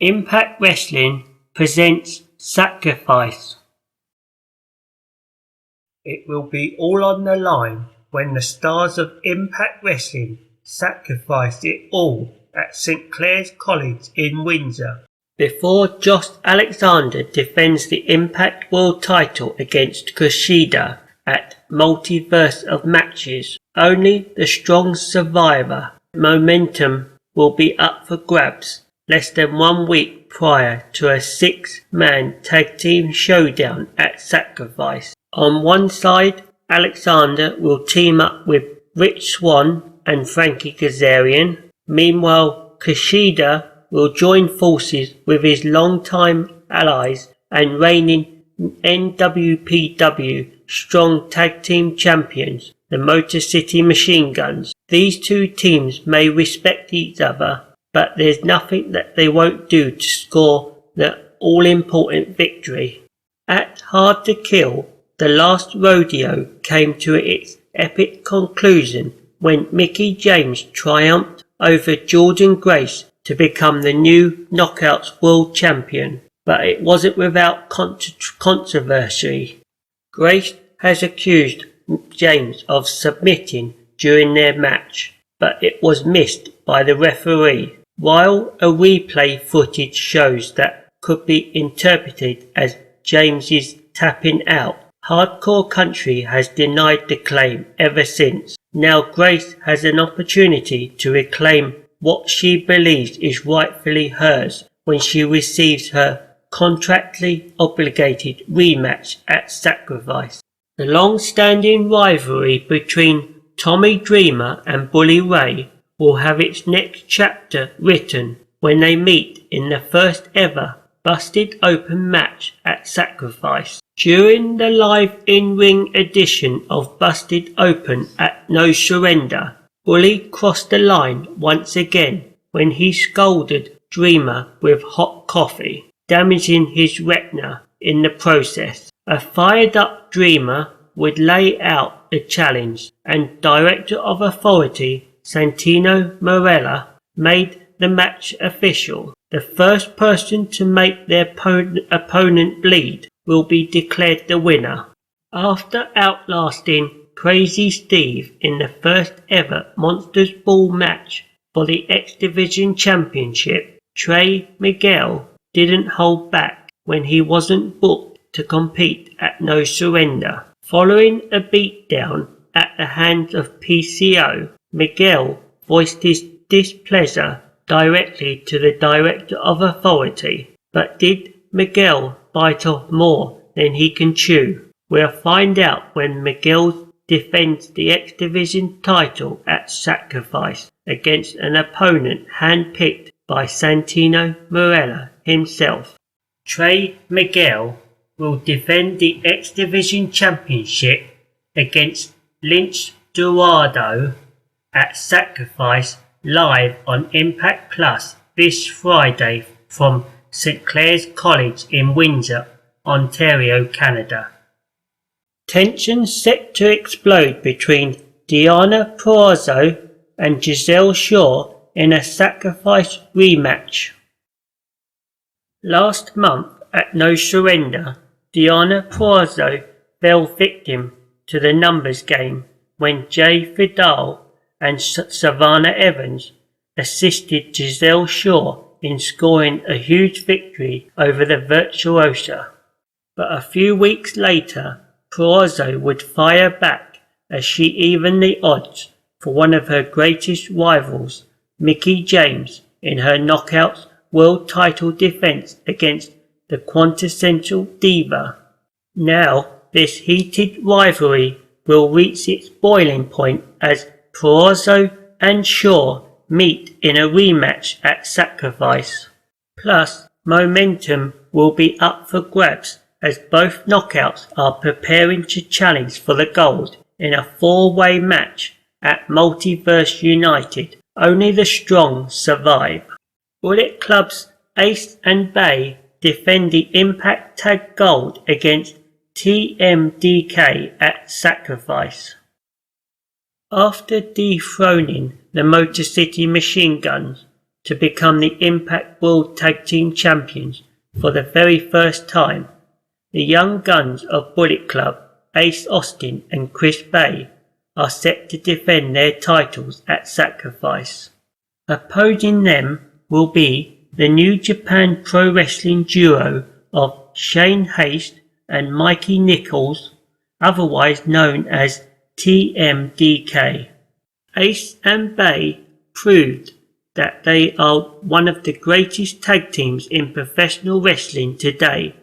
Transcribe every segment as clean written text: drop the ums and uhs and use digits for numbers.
Impact Wrestling presents Sacrifice. It will be all on the line when the stars of Impact Wrestling sacrifice it all at St. Clair's College in Windsor. Before Josh Alexander defends the Impact World title against Kushida at Multiverse of Matches, only the strong survivor momentum will be up for grabs less than 1 week prior to a 6-man tag team showdown at Sacrifice. On one side, Alexander will team up with Rich Swann and Frankie Kazarian. Meanwhile, Kushida will join forces with his longtime allies and reigning NWPW Strong Tag Team Champions, the Motor City Machine Guns. These two teams may respect each other, but there's nothing that they won't do to score the all-important victory. At Hard to Kill, the last rodeo came to its epic conclusion when Mickie James triumphed over Jordynne Grace to become the new Knockouts World Champion, but it wasn't without controversy. Grace has accused James of submitting during their match, but it was missed by the referee. While a replay footage shows that could be interpreted as James's tapping out, Hardcore Country has denied the claim ever since. Now Grace has an opportunity to reclaim what she believes is rightfully hers when she receives her contractually obligated rematch at Sacrifice. The long-standing rivalry between Tommy Dreamer and Bully Ray will have its next chapter written when they meet in the first ever Busted Open match at Sacrifice. During the live in-ring edition of Busted Open at No Surrender, Bully crossed the line once again when he scolded Dreamer with hot coffee, damaging his retina in the process. A fired-up Dreamer would lay out the challenge, and Director of Authority Santino Marella made the match official. The first person to make their opponent bleed will be declared the winner. After outlasting Crazy Steve in the first ever Monsters Ball match for the X Division Championship, Trey Miguel didn't hold back when he wasn't booked to compete at No Surrender. Following a beatdown at the hands of PCO, Miguel voiced his displeasure directly to the Director of Authority. But did Miguel bite off more than he can chew? We'll find out when Miguel defends the X Division title at Sacrifice against an opponent handpicked by Santino Marella himself. Trey Miguel will defend the X Division Championship against Lynch Dorado at Sacrifice live on Impact Plus this Friday from St. Clair's College in Windsor, Ontario, Canada. Tensions set to explode between Deonna Purrazzo and Giselle Shaw in a Sacrifice rematch. Last month at No Surrender, Deonna Purrazzo fell victim to the numbers game when Jay Vidal and Savannah Evans assisted Giselle Shaw in scoring a huge victory over the virtuosa. But a few weeks later, Purrazzo would fire back as she evened the odds for one of her greatest rivals, Mickie James, in her Knockouts World title defense against the quintessential diva. Now, this heated rivalry will reach its boiling point as Purrazzo and Shaw meet in a rematch at Sacrifice. Plus, momentum will be up for grabs as both knockouts are preparing to challenge for the gold in a 4-way match at Multiverse United. Only the strong survive. Bullet Club's Ace and Bay defend the Impact Tag Gold against TMDK at Sacrifice. After dethroning the Motor City Machine Guns, to become the Impact World Tag Team Champions for the very first time. The young guns of Bullet Club, Ace Austin and Chris Bay, are set to defend their titles at Sacrifice. Opposing them will be the New Japan Pro Wrestling duo of Shane Haste and Mikey Nichols, otherwise known as TMDK. Ace and Bay proved that they are one of the greatest tag teams in professional wrestling today,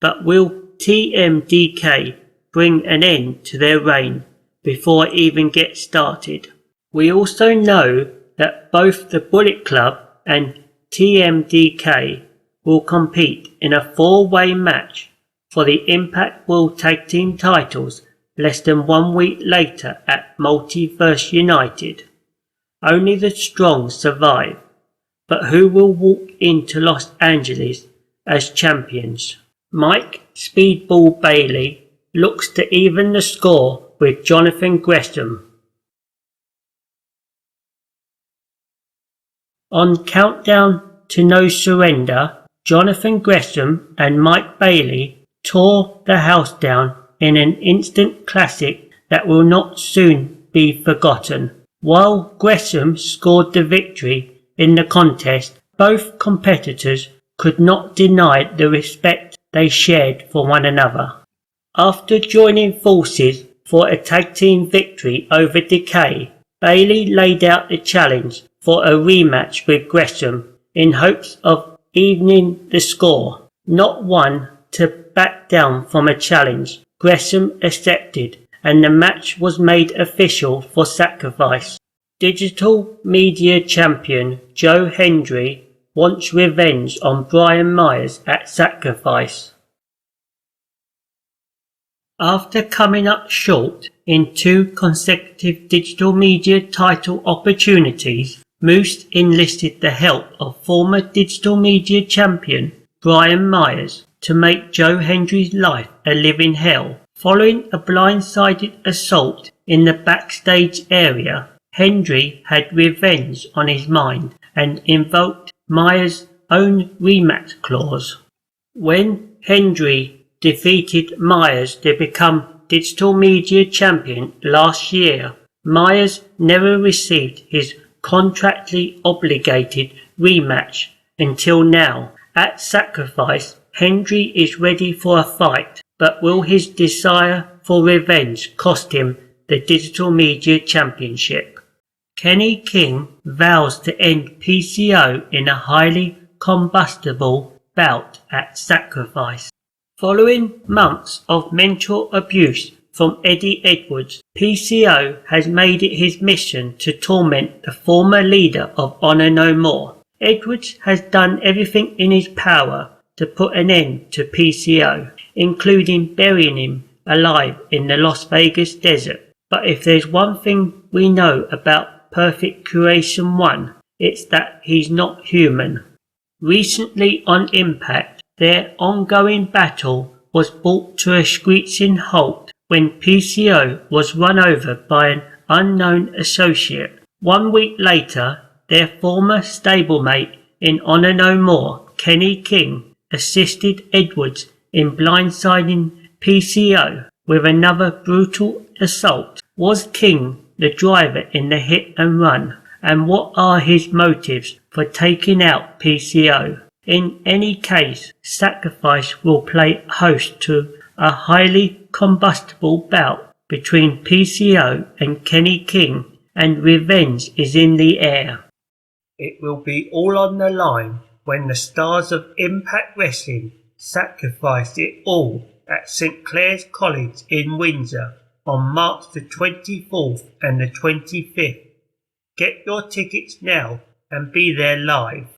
but will TMDK bring an end to their reign before it even gets started? We also know that both the Bullet Club and TMDK will compete in a four-way match for the Impact World Tag Team titles less than 1 week later at Multiverse United. Only the strong survive, but who will walk into Los Angeles as champions? Mike Speedball Bailey looks to even the score with Jonathan Gresham. On Countdown to No Surrender, Jonathan Gresham and Mike Bailey tore the house down in an instant classic that will not soon be forgotten. While Gresham scored the victory in the contest, both competitors could not deny the respect they shared for one another. After joining forces for a tag team victory over Decay, Bailey laid out the challenge for a rematch with Gresham in hopes of evening the score. Not one to back down from a challenge, Gresham accepted, and the match was made official for Sacrifice. Digital Media Champion Joe Hendry wants revenge on Brian Myers at Sacrifice. After coming up short in 2 consecutive digital media title opportunities, Moose enlisted the help of former digital media champion Brian Myers to make Joe Hendry's life a living hell. Following a blindsided assault in the backstage area, Hendry had revenge on his mind and invoked Myers' own rematch clause. When Hendry defeated Myers to become digital media champion last year, Myers never received his contractually obligated rematch until now. At Sacrifice, Hendry is ready for a fight, but will his desire for revenge cost him the digital media championship? Kenny King vows to end PCO in a highly combustible bout at Sacrifice. Following months of mental abuse from Eddie Edwards, PCO has made it his mission to torment the former leader of Honor No More. Edwards has done everything in his power to put an end to PCO, including burying him alive in the Las Vegas desert. But if there's one thing we know about Perfect Creation 1, it's that he's not human. Recently on Impact, their ongoing battle was brought to a screeching halt when PCO was run over by an unknown associate. 1 week later, their former stablemate in Honor No More, Kenny King, assisted Edwards in blindsiding PCO with another brutal assault. Was King the driver in the hit and run? And what are his motives for taking out PCO? In any case, Sacrifice will play host to a highly combustible bout between PCO and Kenny King, and revenge is in the air. It will be all on the line when the stars of Impact Wrestling sacrifice it all at St. Clair's College in Windsor on March the 24th and the 25th. Get your tickets now and be there live.